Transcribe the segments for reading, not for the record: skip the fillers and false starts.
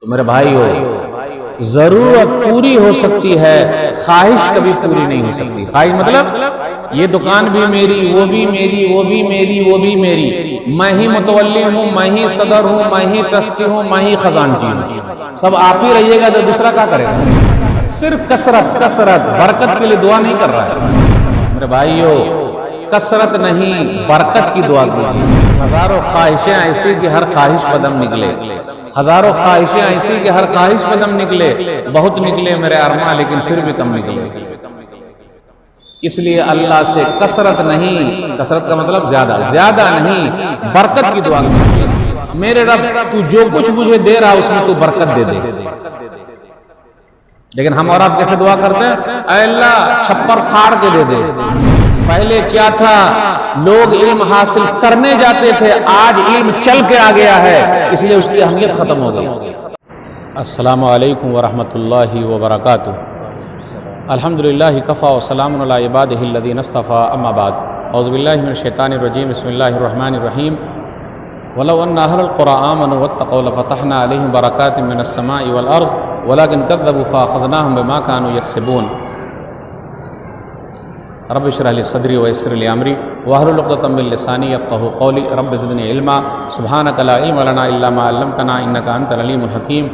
तो मेरे भाइयों, जरूरत पूरी हो सकती है, ख्वाहिश कभी पूरी नहीं हो सकती। ख्वाहिश मतलब ये दुकान भी मेरी, वो भी मेरी, वो भी मेरी, वो भी मेरी, मैं ही मुतवल्ली हूँ, मैं ही सदर हूँ, मैं ही ट्रस्टी हूँ, मैं ही खजानची हूँ, सब आप ही रहिएगा तो दूसरा क्या करेगा? सिर्फ कसरत कसरत, बरकत के लिए दुआ नहीं कर रहा है। मेरे भाइयों, कसरत नहीं बरकत की दुआ कीजिए। हजारों ख्वाहिशें ऐसी कि हर ख्वाहिश पदम निकले, हजारों ख्वाहिशें ऐसी कि हर ख्वाहिश पदम निकले, बहुत निकले मेरे अरमा लेकिन फिर भी कम निकले। इसलिए अल्लाह से कसरत नहीं, कसरत का मतलब ज्यादा, ज्यादा नहीं, बरकत की दुआ कीजिए। मेरे रब, तू जो कुछ मुझे दे रहा उसमें तू बरकत दे दे। लेकिन हम और आप कैसे दुआ करते हैं? अल्लाह छप्पर फाड़ के दे दे। पहले क्या था, लोग इल्म हासिल करने जाते थे, आज इल्म चल के आ गया है, इसलिए उसकी अहमियत खत्म हो गई। अस्सलामु अलैकुम वरहमतुल्लाहि वबरकातुहू। अल्हम्दुलिल्लाहि कफ़ा व सलामुन अला इबादिहिल लज़ीना इस्तफ़ा, अम्मा बाद। औज़ु बिल्लाहि मिनश शैतानिर रजीम, बिस्मिल्लाहिर रहमानिर रहीम। वलौ अन्ना अहलल क़ुरा आमनू वत्तक़ौ लफ़तहना अलैहिम बरकातिम मिनस समाई वल अर्ज़ वलाकिन कज़्ज़बू फ़अख़ज़नाहुम बिमा कानू यक्सिबून। रब्बि इश्रह ली सदरी व यस्सिर ली अमरी वहलुल उक़दतम मिन लिसानी यफ़क़हू क़ौली रब्बि ज़िदनी इल्मा सुब्हानका ला इल्म लना इल्ला मा अल्लमतना इन्नका अंतल अलीमुल हकीम।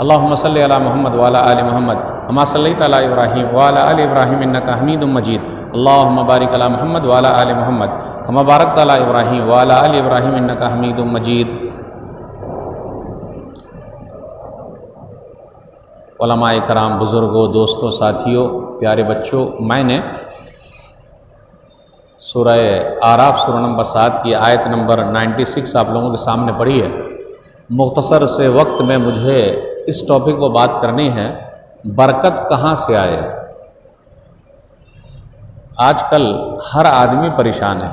अल्लाहुम्मा सल्लि अला मुहम्मद व अला आलि मुहम्मद कमा सल्लैता अला इब्राहीम व अला आलि इब्राहीम इन्नका हमीदुम मजीद। अल्लाहुम्मा बारिक अला मुहम्मद व अला आलि मुहम्मद कमा बारकता अला इब्राहीम व अला आलि इब्राहीम इन्नका हमीदुम मजीद। उलमाए कराम, बुज़ुर्गों, दोस्तों, साथियों, प्यारे बच्चों, मैंने सूरह आराफ सूरह नंबर 7 की आयत नंबर 96 आप लोगों के सामने पढ़ी है। मुख्तसर से वक्त में मुझे इस टॉपिक पर बात करनी है, बरकत कहाँ से आए। आजकल हर आदमी परेशान है,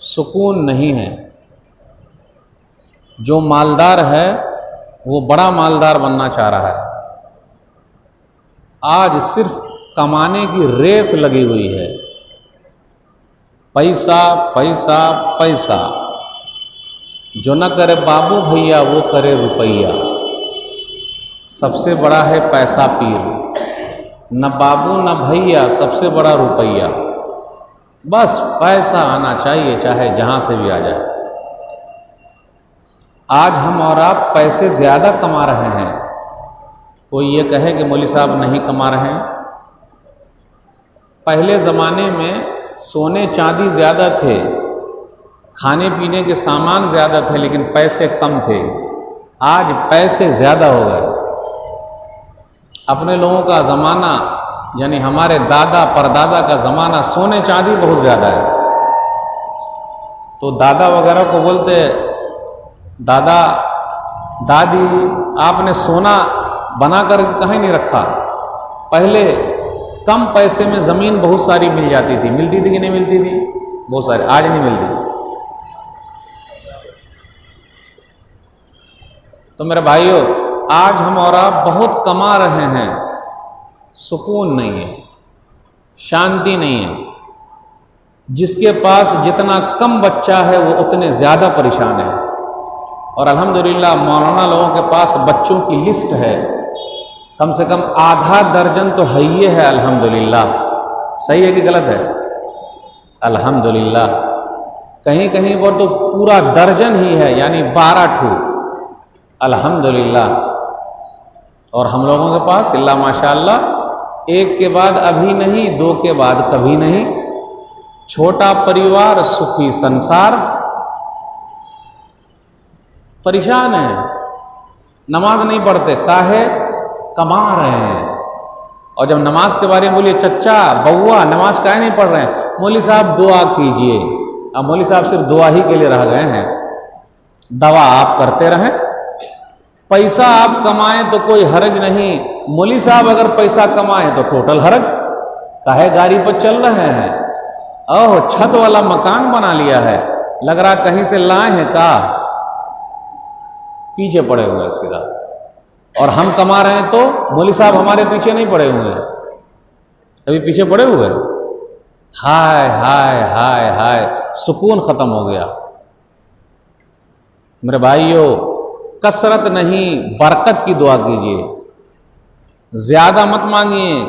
सुकून नहीं है। जो मालदार है वो बड़ा मालदार बनना चाह रहा है। आज सिर्फ कमाने की रेस लगी हुई है, पैसा पैसा पैसा। जो न करे बाबू भैया वो करे रुपैया। सबसे बड़ा है पैसा पीर, न बाबू न भैया, सबसे बड़ा रुपैया। बस पैसा आना चाहिए, चाहे जहां से भी आ जाए। आज हम और आप पैसे ज्यादा कमा रहे हैं। कोई ये कहे कि मौलवी साहब नहीं कमा रहे हैं। पहले ज़माने में सोने चांदी ज़्यादा थे, खाने पीने के सामान ज़्यादा थे, लेकिन पैसे कम थे। आज पैसे ज़्यादा हो गए। अपने लोगों का ज़माना, यानी हमारे दादा परदादा का ज़माना, सोने चांदी बहुत ज़्यादा है। तो दादा वगैरह को बोलते, दादा दादी आपने सोना बना कर कहीं नहीं रखा। पहले कम पैसे में ज़मीन बहुत सारी मिल जाती थी। मिलती थी कि नहीं मिलती थी? बहुत सारी। आज नहीं मिलती। तो मेरे भाइयों, आज हम और आप बहुत कमा रहे हैं, सुकून नहीं है, शांति नहीं है। जिसके पास जितना कम बच्चा है वो उतने ज़्यादा परेशान है। और अल्हम्दुलिल्लाह मौलाना लोगों के पास बच्चों की लिस्ट है, कम से कम आधा दर्जन तो है ही है। अल्हम्दुलिल्लाह। सही है कि गलत है? अल्हम्दुलिल्लाह। कहीं कहीं पर तो पूरा दर्जन ही है, यानी 12 ठू। अल्हम्दुलिल्लाह। और हम लोगों के पास इल्ला माशाअल्लाह, एक के बाद अभी नहीं, दो के बाद कभी नहीं। छोटा परिवार, सुखी संसार। परेशान है, नमाज नहीं पढ़ते, काहे? कमा रहे हैं। और जब नमाज के बारे में बोलिए, चच्चा बउआ नमाज काहे नहीं पढ़ रहे हैं? मौलवी साहब दुआ कीजिए। अब मौलवी साहब सिर्फ दुआ ही के लिए रह गए हैं। दवा आप करते रहें, पैसा आप कमाएं तो कोई हर्ज नहीं। मौलवी साहब अगर पैसा कमाएं तो टोटल हर्ज। काहे गाड़ी पर चल रहे हैं? ओह, छत वाला मकान बना लिया है, लग रहा कहीं से लाए हैं का? पीछे पड़े हुए हैं सीधा। और हम कमा रहे हैं तो मौलवी साहब हमारे पीछे नहीं पड़े हुए हैं, अभी पीछे पड़े हुए हैं। हाय हाय हाय हाय, सुकून खत्म हो गया। मेरे भाइयों, कसरत नहीं, बरकत की दुआ कीजिए। ज्यादा मत मांगिए,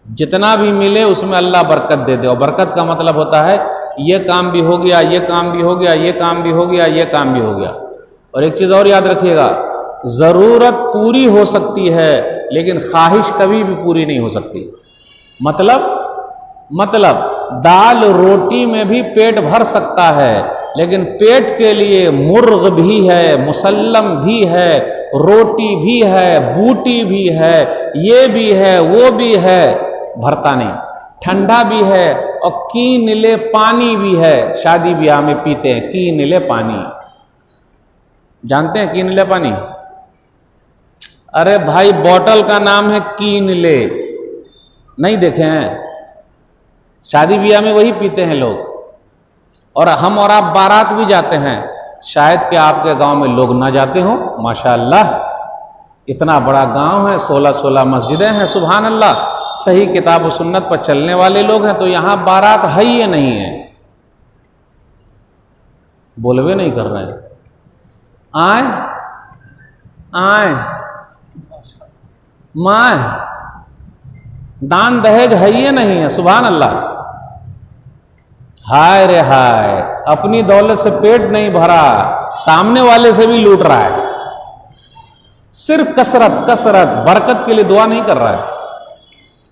जितना भी मिले उसमें अल्लाह बरकत दे दे। और बरकत का मतलब होता है ये काम भी हो गया, ये काम भी हो गया, ये काम भी हो गया, ये काम भी हो गया। और एक चीज और याद रखिएगा, जरूरत पूरी हो सकती है लेकिन ख्वाहिश कभी भी पूरी नहीं हो सकती। मतलब दाल रोटी में भी पेट भर सकता है, लेकिन पेट के लिए मुर्ग भी है, मुसल्लम भी है, रोटी भी है, बूटी भी है, ये भी है, वो भी है, भरता नहीं। ठंडा भी है और कीनले पानी भी है, शादी ब्याह में पीते हैं कीनले पानी। जानते हैं कीनले पानी? अरे भाई बोतल का नाम है कीनले, नहीं देखे हैं? शादी ब्याह में वही पीते हैं लोग। और हम और आप बारात भी जाते हैं, शायद कि आपके गांव में लोग ना जाते हों, माशाअल्लाह इतना बड़ा गांव है, 16 मस्जिदें हैं, सुभान अल्लाह, सही किताब और सुन्नत पर चलने वाले लोग हैं, तो यहां बारात है ही नहीं है। बोलवे नहीं कर रहे हैं। आए माए, दान दहेज है ही नहीं है, सुभान अल्लाह। हाय रे हाय, अपनी दौलत से पेट नहीं भरा, सामने वाले से भी लूट रहा है। सिर्फ कसरत बरकत के लिए दुआ नहीं कर रहा है।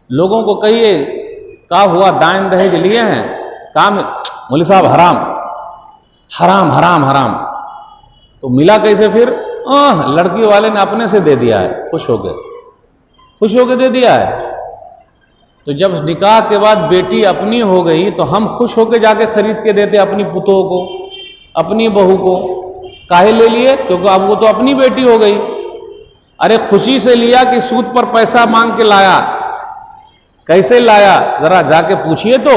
लोगों को कहिए क्या हुआ, दान दहेज लिए हैं, काम मौलवी साहब हराम हराम हराम हराम। तो मिला कैसे फिर? लड़की वाले ने अपने से दे दिया है, खुश होके दे दिया है। तो जब निकाह के बाद बेटी अपनी हो गई तो हम खुश होके जाके खरीद के देते अपनी पुतों को, अपनी बहू को। काहे ले लिए? क्योंकि अब वो तो अपनी बेटी हो गई। अरे खुशी से लिया कि सूद पर पैसा मांग के लाया? कैसे लाया जरा जाके पूछिए तो।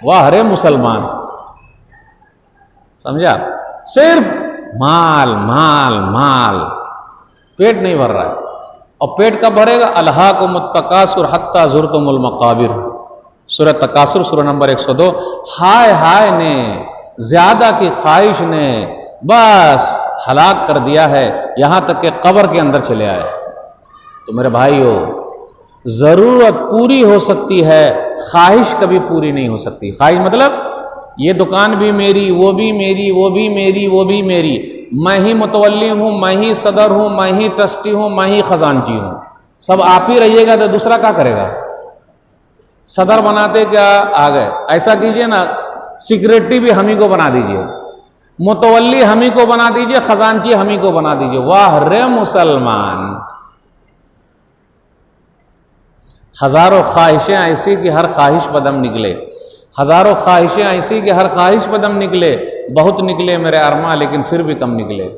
वाह रे मुसलमान, समझा? सिर्फ माल माल माल, पेट नहीं भर रहा है। और पेट कब भरेगा? अल्हाकुमुत्तकासुर हत्ता ज़ुरतुमुल मक़ाबिर, सूरह तकासुर सूरह नंबर 102। हाय हाय ने, ज्यादा की ख्वाहिश ने बस हलाक कर दिया है, यहां तक कि कब्र के अंदर चले आए। तो मेरे भाइयों, जरूरत पूरी हो सकती है, ख्वाहिश कभी पूरी नहीं हो सकती। ख्वाहिश मतलब ये दुकान भी मेरी, वो भी मेरी, वो भी मेरी, वो भी मेरी, मैं ही मुतवल्ली हूँ, मैं ही सदर हूँ, मैं ही ट्रस्टी हूँ, मैं ही खजानची हूँ। सब आप ही रहिएगा तो दूसरा क्या करेगा? सदर बनाते क्या आ गए? ऐसा कीजिए ना, सिक्योरिटी भी हम ही को बना दीजिए, मुतवल्ली हम ही को बना दीजिए, खजानची हम ही को बना दीजिए। वाह रे मुसलमान। हजारों ख्वाहिशें ऐसी कि हर ख्वाहिश पदम निकले, हजारों ख्वाहिशें ऐसी कि हर ख्वाहिश पदम निकले। बहुत निकले मेरे अरमा, लेकिन फिर भी कम निकले।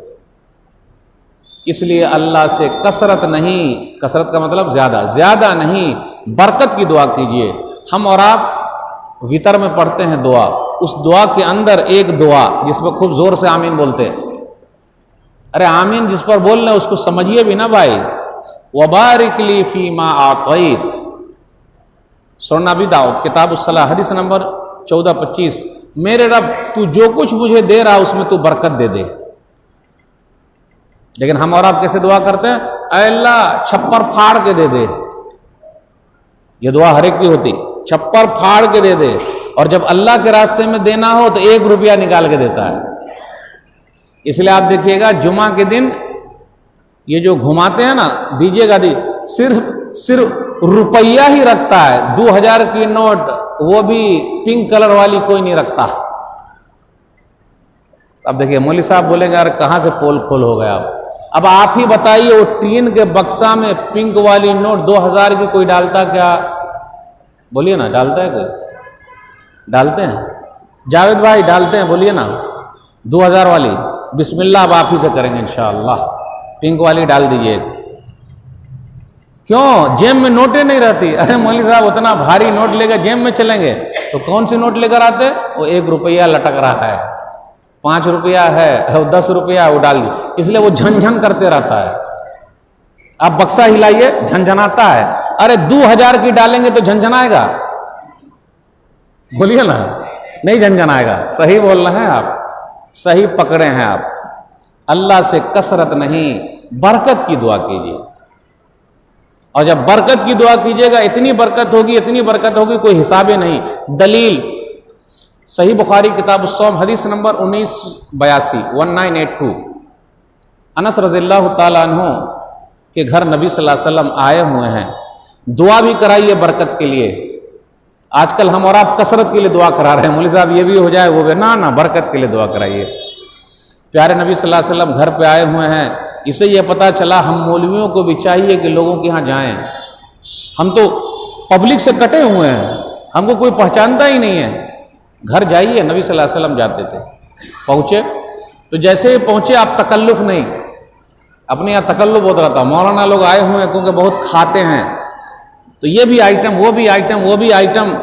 इसलिए अल्लाह से कसरत नहीं, कसरत का मतलब ज्यादा नहीं, बरकत की दुआ कीजिए। हम और आप वितर में पढ़ते हैं दुआ, उस दुआ के अंदर एक दुआ जिसमें खूब जोर से आमीन बोलते हैं। अरे आमीन जिस पर बोल रहे उसको समझिए भी ना भाई। वबारिक ली फीमा आतईत, सुनना भी दाऊद किताब उस्सलाह हदीस नंबर 1425। मेरे रब तू जो कुछ मुझे दे रहा उसमें तू बरकत दे दे। लेकिन हम और आप कैसे दुआ करते हैं? अल्लाह छप्पर फाड़ के दे दे। ये दुआ हर एक की होती, छप्पर फाड़ के दे दे। और जब अल्लाह के रास्ते में देना हो तो 1 रुपया निकाल के देता है। इसलिए आप देखिएगा जुमा के दिन ये जो घुमाते हैं ना, दीजिएगा सिर्फ रुपया ही रखता है। 2000 की नोट, वो भी पिंक कलर वाली कोई नहीं रखता। अब देखिए मौलवी साहब बोलेंगे यार कहां से पोल खोल हो गया। अब आप ही बताइए, वो टीन के बक्सा में पिंक वाली नोट 2000 की कोई डालता क्या? बोलिए ना, डालता है कोई? डालते हैं? जावेद भाई डालते हैं? बोलिए ना। 2000 वाली बिस्मिल्लाह अब आप ही से करेंगे इंशाअल्लाह। पिंक वाली डाल दीजिए। क्यों? जेब में नोटें नहीं रहती। अरे मौलवी साहब उतना भारी नोट लेकर जेब में चलेंगे तो कौन सी नोट लेकर आते? वो 1 रुपया लटक रहा है, 5 रुपया है, 10 रुपया, वो डाल दी। इसलिए वो झनझन करते रहता है। आप बक्सा हिलाइए, झनझनाता है। अरे 2000 की डालेंगे तो झनझनाएगा? बोलिए ना, नहीं झनझनाएगा। सही बोल रहे हैं आप, सही पकड़े हैं आप। अल्लाह से कसरत नहीं, बरकत की दुआ कीजिए। और जब बरकत की दुआ कीजिएगा इतनी बरकत होगी, इतनी बरकत होगी, कोई हिसाब ही नहीं। दलील सही बुखारी किताब उस्सौम हदीस नंबर 1982 अनस रज़ियल्लाहु ताला अन्हु के घर नबी सल्लल्लाहु अलैहि वसल्लम आए हुए हैं। दुआ भी कराइए बरकत के लिए। आजकल हम और आप कसरत के लिए दुआ करा रहे हैं, मौलवी साहब ये भी हो जाए वो भी, ना बरकत के लिए दुआ कराइए। प्यारे नबी सल्लल्लाहु अलैहि वसल्लम घर पे आए हुए हैं। इससे ये पता चला हम मौलवियों को भी चाहिए कि लोगों के यहाँ जाएं। हम तो पब्लिक से कटे हुए हैं, हमको कोई पहचानता ही नहीं है। घर जाइए, नबी सल्लल्लाहु अलैहि वसल्लम जाते थे। पहुँचे तो जैसे ही पहुँचे आप तकल्लुफ़ नहीं, अपने यहाँ तकल्लुफ़ बहुत रहता। मौलाना लोग आए हुए हैं क्योंकि बहुत खाते हैं, तो ये भी आइटम, वो भी आइटम, वो भी आइटम।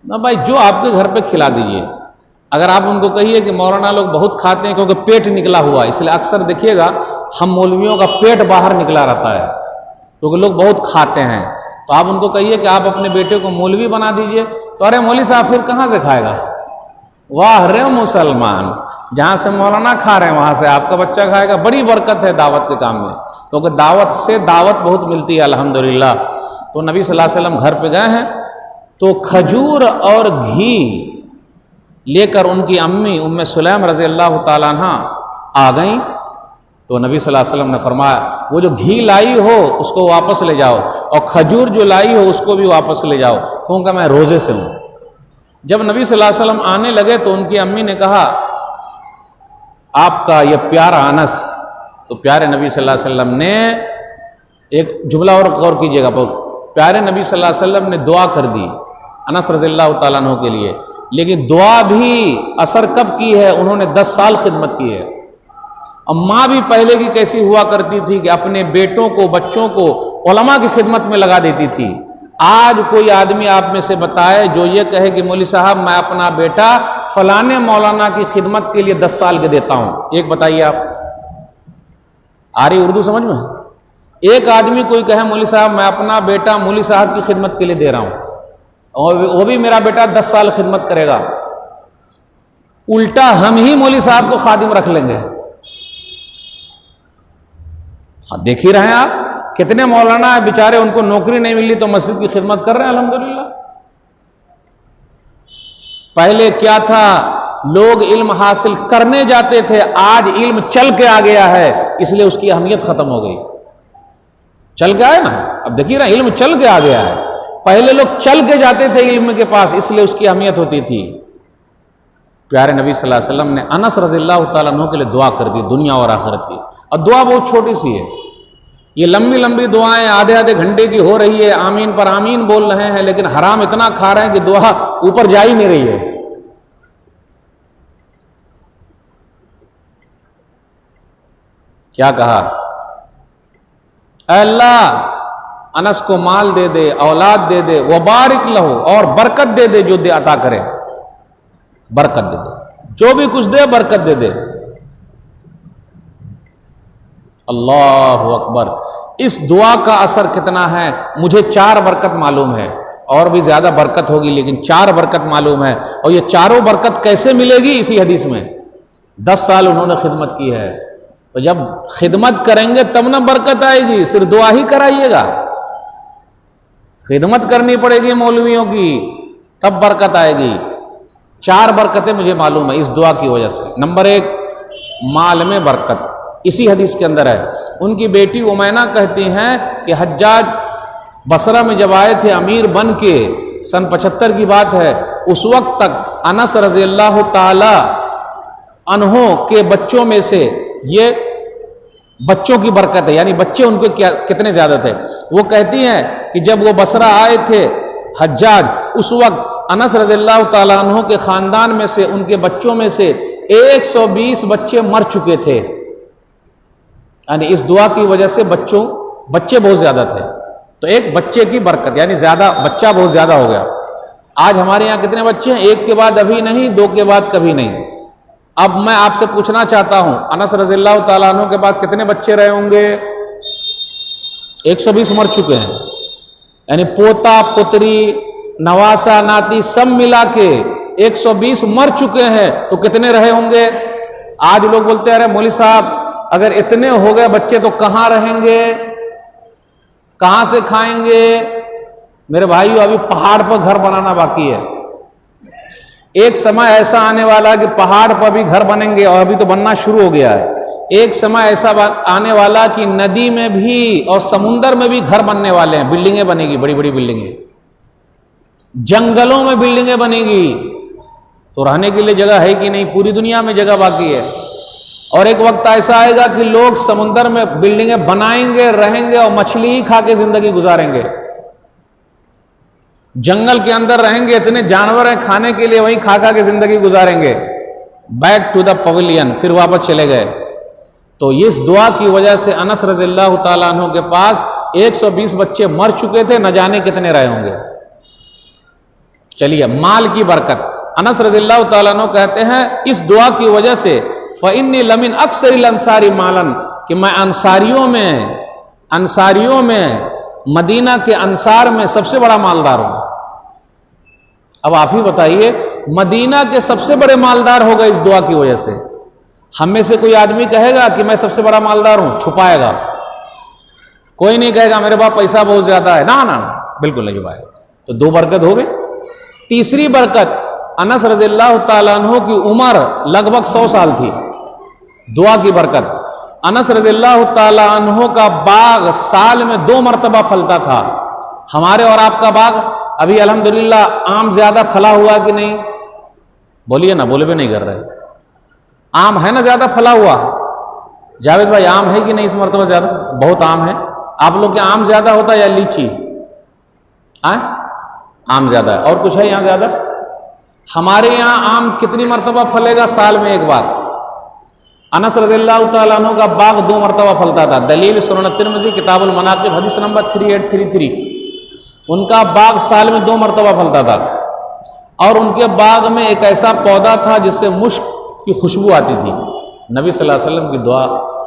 ना भाई, जो आपके घर पे खिला दीजिए। अगर आप उनको कहिए कि मौलाना लोग बहुत खाते हैं क्योंकि पेट निकला हुआ है, इसलिए अक्सर देखिएगा हम मौलवियों का पेट बाहर निकला रहता है क्योंकि लोग बहुत खाते हैं। तो आप उनको कहिए कि आप अपने बेटे को मौलवी बना दीजिए। तो अरे मौलवी साहब फिर कहाँ से खाएगा? वाह रे मुसलमान, जहाँ से मौलाना खा रहे हैं वहाँ से आपका बच्चा खाएगा। बड़ी बरकत है दावत के काम में, क्योंकि दावत से दावत बहुत मिलती है अल्हम्दुलिल्लाह। तो नबी सल्लल्लाहु अलैहि वसल्लम घर पे गए हैं तो खजूर और घी लेकर उनकी अम्मी उम्मे सुलैम रज़ियल्लाहु ताला अन्हा आ गई। तो नबी सल्लल्लाहु अलैहि वसल्लम ने फरमाया, वो जो घी लाई हो उसको वापस ले जाओ और खजूर जो लाई हो उसको भी वापस ले जाओ, क्योंकि मैं रोज़े से हूँ। जब नबी सल्लल्लाहु अलैहि वसल्लम आने लगे तो उनकी अम्मी ने कहा, आपका ये प्यारा अनस। तो प्यारे नबी सल्लल्लाहु अलैहि वसल्लम ने एक जुमला और गौर कीजिएगा, प्यारे नबी सल्लल्लाहु अलैहि वसल्लम ने दुआ कर दी अनस रज़ियल्लाहु ताला अन्हु के लिए। लेकिन दुआ भी असर कब की है? उन्होंने 10 साल खिदमत की है। और माँ भी पहले की कैसी हुआ करती थी कि अपने बेटों को, बच्चों को उलमा की खिदमत में लगा देती थी। आज कोई आदमी आप में से बताए जो ये कहे कि मौलवी साहब मैं अपना बेटा फलाने मौलाना की खिदमत के लिए 10 साल के देता हूँ, एक बताइए आप। आ रही उर्दू समझ में? एक आदमी कोई कहे मौलवी साहब मैं अपना बेटा मौलवी साहब की खिदमत के लिए दे रहा हूँ और वो भी मेरा बेटा 10 साल खिदमत करेगा, उल्टा हम ही मौलवी साहब को खादिम रख लेंगे। हाँ, देख ही रहे हैं आप, कितने मौलाना है बेचारे, उनको नौकरी नहीं मिली तो मस्जिद की खिदमत कर रहे हैं अल्हम्दुलिल्लाह। पहले क्या था, लोग इल्म हासिल करने जाते थे, आज इल्म चल के आ गया है इसलिए उसकी अहमियत खत्म हो गई। चल के आए ना, अब देखिए ना, इल्म चल के आ गया है। पहले लोग चल के जाते थे इल्म के पास, इसलिए उसकी अहमियत होती थी। प्यारे नबी सल्लल्लाहु अलैहि वसल्लम ने अनस रज़ियल्लाहु ताला अन्हु के लिए दुआ कर दी, दुनिया और आखिरत की। और दुआ बहुत छोटी सी है, ये लंबी लंबी दुआएं आधे आधे घंटे की हो रही है, आमीन पर आमीन बोल रहे हैं, लेकिन हराम इतना खा रहे हैं कि दुआ ऊपर जा ही नहीं रही है। क्या कहा? अल्लाह अनस को माल दे दे, औलाद दे दे, वबारिक लहू, और बरकत दे दे, जो दे अता करे बरकत दे दे, जो भी कुछ दे बरकत दे दे। अल्लाहु अकबर। इस दुआ का असर कितना है? मुझे 4 बरकत मालूम है, और भी ज्यादा बरकत होगी, लेकिन 4 बरकत मालूम है। और ये चारों बरकत कैसे मिलेगी? इसी हदीस में 10 साल उन्होंने खिदमत की है। तो जब खिदमत करेंगे तब ना बरकत आएगी, सिर्फ दुआ ही कराइएगा। खिदमत करनी पड़ेगी मौलवियों की, तब बरकत आएगी। 4 बरकतें मुझे मालूम है इस दुआ की वजह से। नंबर 1, माल में बरकत, इसी हदीस के अंदर है। उनकी बेटी उमैना कहती हैं कि हज्जाज बसरा में जब आए थे अमीर बन के, सन 75 की बात है, उस वक्त तक अनस रज़ियल्लाहु ताला अन्हु के बच्चों में से, ये बच्चों की बरकत है, यानी बच्चे उनके कितने ज्यादा थे। वो कहती हैं कि जब वो बसरा आए थे हज्जाज, उस वक्त अनस रज़ियल्लाहु ताला अन्हु के खानदान में से, उनके बच्चों में से 120 बच्चे मर चुके थे। यानी इस दुआ की वजह से बच्चे बहुत ज्यादा थे। तो एक बच्चे की बरकत, यानी ज्यादा बच्चा बहुत ज्यादा हो गया। आज हमारे यहाँ कितने बच्चे हैं? 1 के बाद अभी नहीं, 2 के बाद कभी नहीं। अब मैं आपसे पूछना चाहता हूं, अनस रज़ियल्लाहु ताला अन्हु के बाद कितने बच्चे रहे होंगे? 120 मर चुके हैं। यानी पोता पुत्री नवासा नाती सब मिला के 120 मर चुके हैं। तो कितने रहे होंगे? आज लोग बोलते हैं अरे मौलवी साहब अगर इतने हो गए बच्चे तो कहां रहेंगे, कहां से खाएंगे। मेरे भाइयों अभी पहाड़ पर घर बनाना बाकी है। एक समय ऐसा आने वाला है कि पहाड़ पर भी घर बनेंगे, और अभी तो बनना शुरू हो गया है। एक समय ऐसा आने वाला कि नदी में भी और समुद्र में भी घर बनने वाले हैं, बिल्डिंगें बनेगी, बड़ी बड़ी बिल्डिंगें, जंगलों में बिल्डिंगें बनेगी। तो रहने के लिए जगह है कि नहीं? पूरी दुनिया में जगह बाकी है। और एक वक्त ऐसा आएगा कि लोग समुद्र में बिल्डिंगें बनाएंगे, रहेंगे और मछली ही खा के जिंदगी गुजारेंगे। जंगल के अंदर रहेंगे, इतने जानवर हैं खाने के लिए, वहीं खा खा के जिंदगी गुजारेंगे। बैक टू द पवेलियन, फिर वापस चले गए। तो इस दुआ की वजह से अनस रज़ियल्लाहु ताला अन्हु के पास 120 बच्चे मर चुके थे, न जाने कितने रहे होंगे। चलिए, माल की बरकत। अनस रज़ियल्लाहु ताला अन्हु कहते हैं इस दुआ की वजह से फ़इन्नी लमिन अक्सरिल अंसारी मालन, कि मैं अंसारियों में मदीना के अंसार में सबसे बड़ा मालदार हूं। अब आप ही बताइए, मदीना के सबसे बड़े मालदार हो गए इस दुआ की वजह से। हम में से कोई आदमी कहेगा कि मैं सबसे बड़ा मालदार हूं? छुपाएगा। कोई नहीं कहेगा मेरे पास पैसा बहुत ज्यादा है, ना ना, बिल्कुल नहीं छुपाएगा। तो दो बरकत हो गई। तीसरी बरकत, अनस रज़ियल्लाहु ताला अन्हु की उम्र लगभग 100 साल थी। दुआ की बरकत। अनस रज़ियल्लाहु ताला अन्हु का बाग साल में 2 मरतबा फलता था। हमारे और आपका बाग अभी अल्हम्दुलिल्लाह आम ज्यादा फला हुआ कि नहीं? बोलिए ना, बोले भी नहीं कर रहे। आम है ना ज्यादा फला हुआ? जावेद भाई आम है कि नहीं इस मरतबा? ज्यादा, बहुत आम है। आप लोग के आम ज्यादा होता है या लीची? आम ज्यादा है। और कुछ है यहां ज्यादा? हमारे यहां आम कितनी मरतबा फलेगा साल में एक बार? अनस रज़ियल्लाहु ताला अन्हु का बाग 2 मरतबा फलता था। दलील सुनन तिरमिज़ी किताबुल मनाक़िब हदीस नंबर 3833। उनका बाग साल में 2 मरतबा फलता था। और उनके बाग में एक ऐसा पौधा था जिससे मुश्क की खुशबू आती थी, नबी सल्लल्लाहु अलैहि वसल्लम की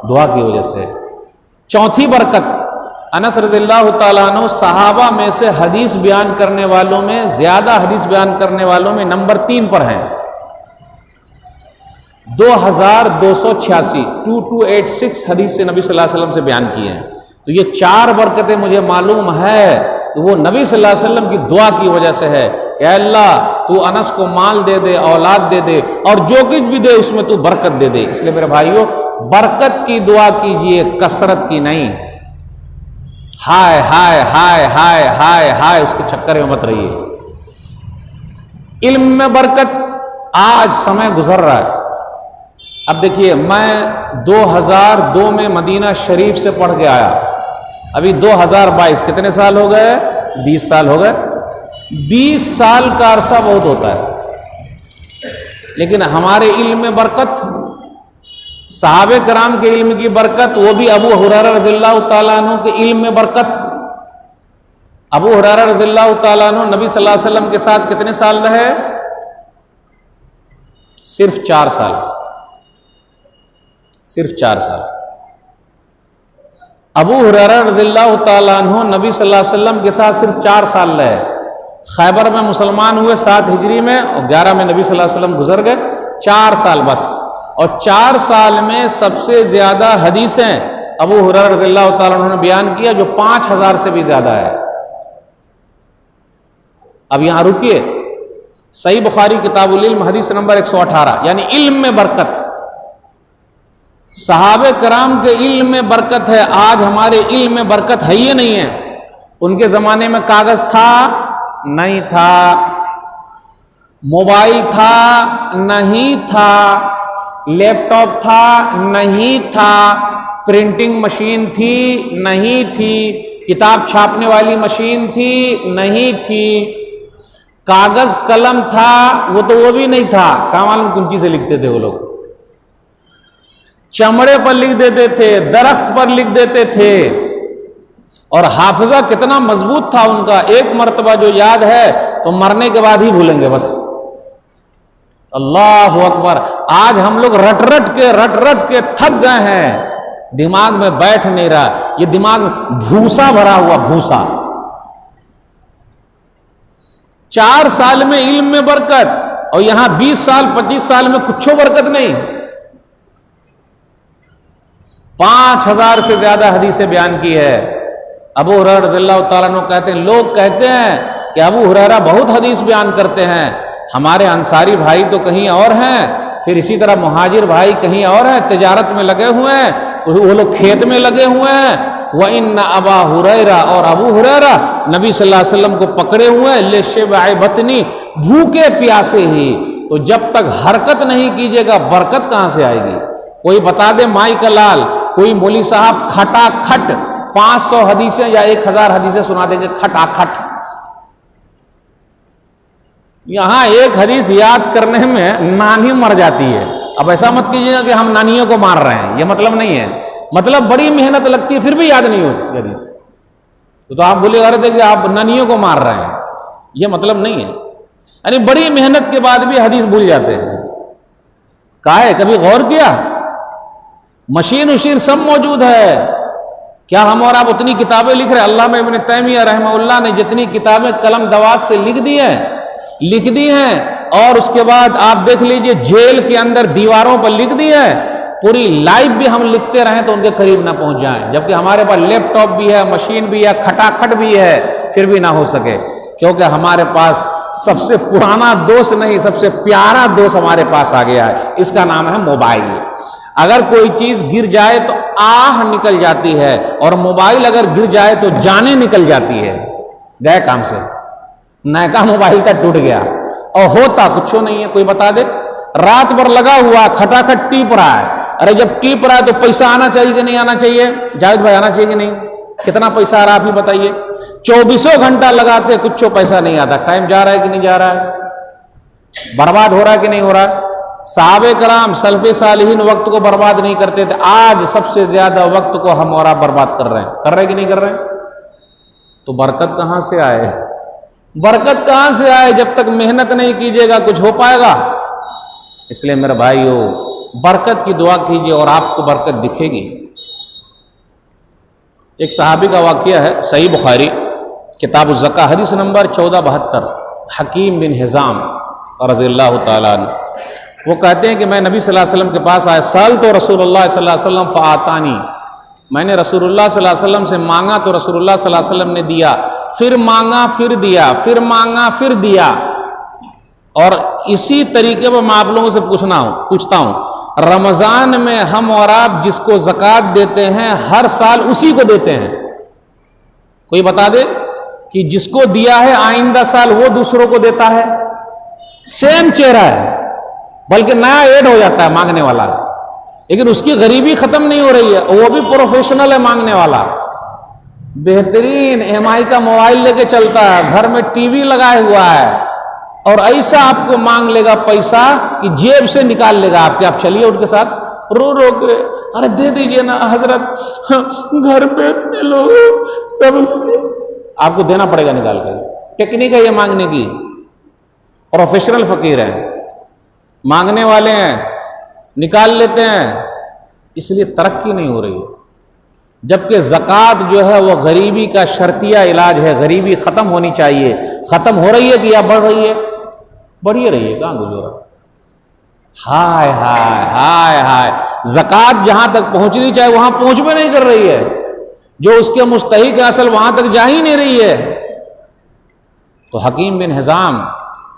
दुआ की वजह से। चौथी बरकत, अनस रज़ियल्लाहु ताला अन्हु सहाबा में से हदीस बयान करने वालों में, ज्यादा हदीस बयान करने वालों में नंबर 3 पर हैं। 2286 2286 हदीस से नबी सल्लल्लाहु अलैहि वसल्लम से बयान किए हैं। तो ये 4 बरकतें मुझे मालूम है कि वो नबी सल्लल्लाहु अलैहि वसल्लम की दुआ की वजह से है कि अल्लाह तू अनस को माल दे दे, औलाद दे दे, और जो कुछ भी दे उसमें तू बरकत दे दे। इसलिए मेरे भाइयों, बरकत की दुआ कीजिए, कसरत की नहीं। हाय हाय हाय हाय हाय हाय उसके चक्कर में मत रहिए। इल्म में बरकत। आज समय गुजर रहा है। अब देखिए, मैं 2002 में मदीना शरीफ से पढ़ के आया। अभी 2022, कितने साल हो गए? 20 साल हो गए। 20 साल का अरसा बहुत होता है। लेकिन हमारे इल्म में बरकत, सहाबे कराम के इल्म की बरकत, वो भी अबू हुरैरा रज़ियल्लाहु ताला अन्हु के इल्म में बरकत। अबू हुरैरा रज़ियल्लाहु ताला अन्हु नबी सल्लल्लाहु अलैहि वसल्लम के साथ कितने साल रहे? सिर्फ 4 साल। सिर्फ 4 साल। अबू हुरैरा रज़ियल्लाहु ताला अन्हु नबी सल्लल्लाहु अलैहि वसल्लम के साथ सिर्फ 4 साल रहे। खैबर में मुसलमान हुए 7 हिजरी में, और 11 में नबी सल्लल्लाहु अलैहि वसल्लम गुजर गए। 4 साल बस। और 4 साल में सबसे ज्यादा हदीसें अबू हुरैरा रज़ियल्लाहु ताला अन्हु ने बयान किया, जो 5000 से भी ज्यादा है। अब यहां रुकिए, सही बुखारी किताबुल इल्म हदीस नंबर 118, यानी इल्म में बरकत। सहाबे कराम के इल्म में बरकत है। आज हमारे इल्म में बरकत है ही नहीं है। उनके जमाने में कागज था? नहीं था। मोबाइल था? नहीं था। लैपटॉप था? नहीं था। प्रिंटिंग मशीन थी? नहीं थी। किताब छापने वाली मशीन थी? नहीं थी। कागज कलम था? वो भी नहीं था। कहाँ मालूम कुंची से लिखते थे वो लोग? चमड़े पर लिख देते थे, दरख्त पर लिख देते थे। और हाफिजा कितना मजबूत था उनका, एक मर्तबा जो याद है तो मरने के बाद ही भूलेंगे बस। अल्लाह अकबर। आज हम लोग रट रट के थक गए हैं, दिमाग में बैठ नहीं रहा। ये दिमाग भूसा भरा हुआ, भूसा। 4 साल में इल्म में बरकत, और यहां 20 साल 25 साल में कुछ बरकत नहीं। 5000 से ज्यादा हदीसें बयान की है। अबू हुरैरा रज़ियल्लाहु ताला अन्हु कहते हैं, लोग कहते हैं कि अबू हुरैरा बहुत हदीस बयान करते हैं, हमारे अंसारी भाई तो कहीं और हैं, फिर इसी तरह मुहाजिर भाई कहीं और हैं, तिजारत में लगे हुए हैं, वो लोग खेत में लगे हुए हैं। व इन्ना अबा हुरैरा, और अबू हुरैरा नबी सल्लल्लाहु अलैहि वसल्लम को पकड़े हुए हैं लिशबाइ बतनी, भूखे प्यासे ही। तो जब तक हरकत नहीं कीजिएगा बरकत कहां से आएगी? कोई बता दे माई का लाल, कोई मौली साहब खटाखट 500 हदीसें या 1000 हदीसें सुना देंगे खटाखट। यहां एक हदीस याद करने में नानी मर जाती है। अब ऐसा मत कीजिएगा कि हम नानियों को मार रहे हैं, यह मतलब नहीं है। मतलब बड़ी मेहनत लगती है फिर भी याद नहीं होती हदीस, तो आप बोले अरे देखिए आप नानियों को मार रहे हैं, यह मतलब नहीं है। यानी बड़ी मेहनत के बाद भी हदीस भूल जाते हैं। काहे, कभी गौर किया? मशीन उशीन सब मौजूद है, क्या हम और आप उतनी किताबें लिख रहे हैं? अल्लामा इब्न तैमिया रहमहुल्लाह ने जितनी किताबें कलम दवात से लिख दी हैं, और उसके बाद आप देख लीजिए जेल के अंदर दीवारों पर लिख दी है। पूरी लाइफ भी हम लिखते रहें तो उनके करीब ना पहुंच जाएं, जबकि हमारे पास लैपटॉप भी है, मशीन भी है, खटाखट भी है, फिर भी ना हो सके, क्योंकि हमारे पास सबसे पुराना दोस्त नहीं, सबसे प्यारा दोस्त हमारे पास आ गया है, इसका नाम है मोबाइल। अगर कोई चीज गिर जाए तो आह निकल जाती है, और मोबाइल अगर गिर जाए तो जाने निकल जाती है। गए काम से, नया मोबाइल तक टूट गया और होता कुछ नहीं है। कोई बता दे, रात भर लगा हुआ खटाखट टीप रहा है। अरे जब टीप रहा है तो पैसा आना चाहिए कि नहीं आना चाहिए? जावेद भाई आना चाहिए कि नहीं? कितना पैसा आ रहा आप ही बताइए। 24 घंटा लगाते कुछ पैसा नहीं आता। टाइम जा रहा है कि नहीं जा रहा है? बर्बाद हो रहा है कि नहीं हो रहा है? साहबे कराम सल्फे सालिहीन वक्त को बर्बाद नहीं करते थे, आज सबसे ज्यादा वक्त को हम और आप बर्बाद कर रहे हैं कि नहीं कर रहे हैं? तो बरकत कहां से आए? बरकत कहां से आए? जब तक मेहनत नहीं कीजिएगा कुछ हो पाएगा? इसलिए मेरे भाइयों, बरकत की दुआ कीजिए और आपको बरकत दिखेगी। एक सहाबी का वाकया है, सही बुखारी किताब ज़का हदीस नंबर 1472, हकीम बिन हिज़ाम रज़ियल्लाहु ताला अन्हु, वो कहते हैं कि मैं नबी सल्लल्लाहु अलैहि वसल्लम के पास आया, साल तो रसूलुल्लाह सल्लल्लाहु अलैहि वसल्लम फ़आतानी, मैंने रसूलुल्लाह सल्लल्लाहु अलैहि वसल्लम से मांगा तो रसूलुल्लाह सल्लल्लाहु अलैहि वसल्लम ने दिया, फिर मांगा फिर दिया, फिर मांगा फिर दिया। और इसी तरीके पर मैं आप लोगों से पूछता हूं, रमजान में हम और आप जिसको ज़कात देते हैं हर साल उसी को देते हैं? कोई बता दे कि जिसको दिया है आइंदा साल वो दूसरों को देता है? सेम चेहरा है, बल्कि नया ऐड हो जाता है मांगने वाला, लेकिन उसकी गरीबी खत्म नहीं हो रही है, वो भी प्रोफेशनल है मांगने वाला, बेहतरीन MI का मोबाइल लेके चलता है, घर में टीवी लगाए हुआ है, और ऐसा आपको मांग लेगा पैसा कि जेब से निकाल लेगा आपके। आप चलिए उनके साथ रो रो के, अरे दे दीजिए ना हजरत, घर पे इतने लोग सब आपको देना पड़ेगा निकाल के। टेक्निक है ये मांगने की, प्रोफेशनल फकीर है, मांगने वाले हैं, निकाल लेते हैं, इसलिए तरक्की नहीं हो रही है। जबकि ज़कात जो है वो गरीबी का शर्तिया इलाज है, गरीबी खत्म होनी चाहिए। खत्म हो रही है कि या बढ़ रही है? बढ़ी रही है, कहां गुजर रहा? हाय हाय हाय हाय, ज़कात जहां तक पहुंचनी चाहिए वहां पहुंच भी नहीं कर रही है, जो उसके मुस्तहिक है असल वहां तक जा ही नहीं रही है। तो हकीम बिन हिज़ाम